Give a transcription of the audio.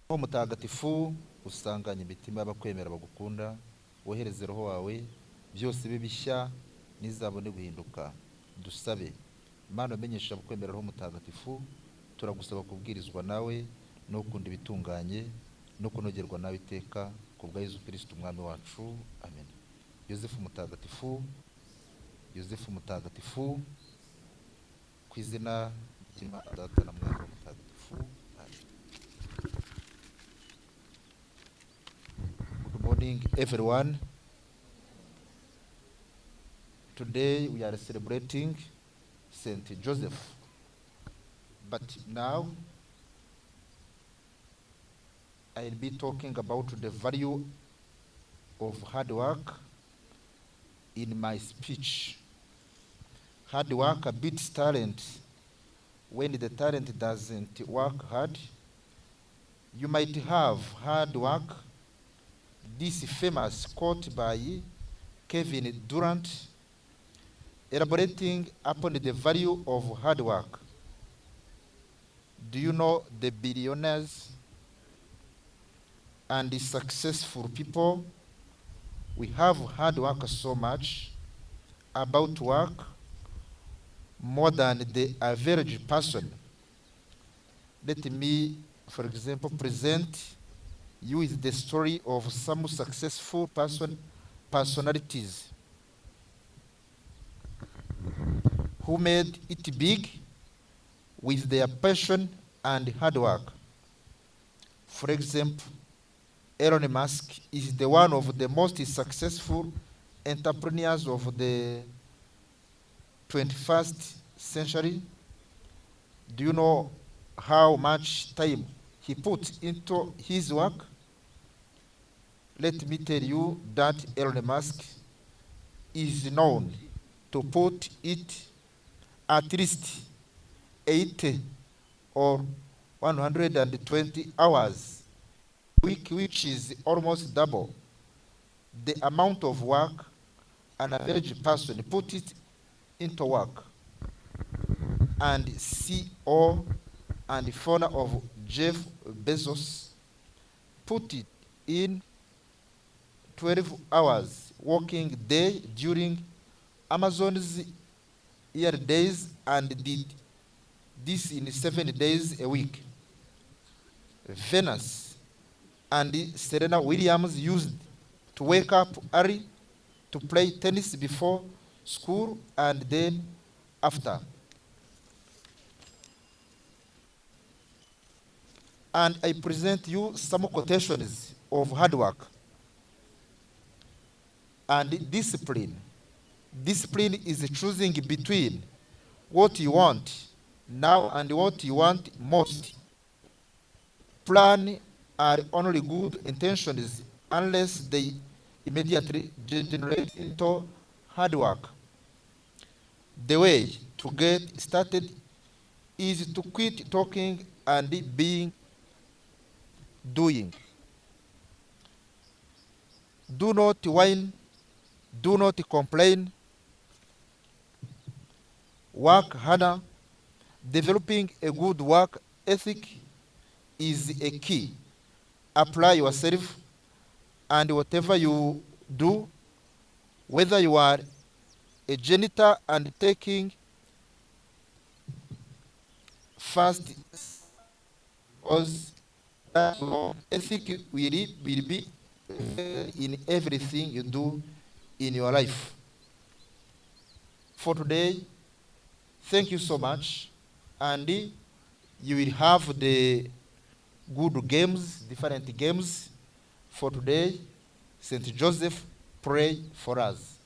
Roho Mutagatifu usanganye imitima y'abakwemera bagukunda, wohereze roho wawe byose bibishya nizabone guhinduka. Dusabe. Imana umenyesha abakwemera Roho Mutagatifu, turagusaba kubwirizwa nawe no gukunda ibitunganye no kunogerwa nawe iteka kubwa Yesu Kristo umwami wacu. Amen. Yozefu Mutagatifu, Yozefu Mutagatifu, ku izina ry'Imana Data na Mwana na Mutagatifu. Good morning, everyone. Today we are celebrating Saint Joseph. But now I'll be talking about the value of hard work in my speech. Hard work beats talent. When the talent doesn't work hard, you might have hard work. This famous quote by Kevin Durant, elaborating upon the value of hard work. Do you know the billionaires and the successful people? We have hard work so much about work more than the average person. Let me, for example, present you with the story of some successful personalities who made it big with their passion and hard work. For example, Elon Musk is the one of the most successful entrepreneurs of the 21st century. Do you know how much time he put into his work? Let me tell you that Elon Musk is known to put it at least 80 or 120 hours a week, which is almost double the amount of work an average person put it into work. And CEO and founder of Jeff Bezos put it in 12 hours working day during Amazon's year days and did this in 7 days a week. Venus and Serena Williams used to wake up early to play tennis before school and then after. And I present you some quotations of hard work and discipline. Discipline is choosing between what you want now and what you want most. Plan are only good intentions unless they immediately degenerate into hard work. The way to get started is to quit talking and doing. Do not whine, do not complain. Work harder. Developing a good work ethic is a key. Apply yourself, and whatever you do, whether you are a janitor and taking fast, because that ethic will be in everything you do in your life. For today, thank you so much, and you will have the good games, different games. For today, Saint Joseph, pray for us.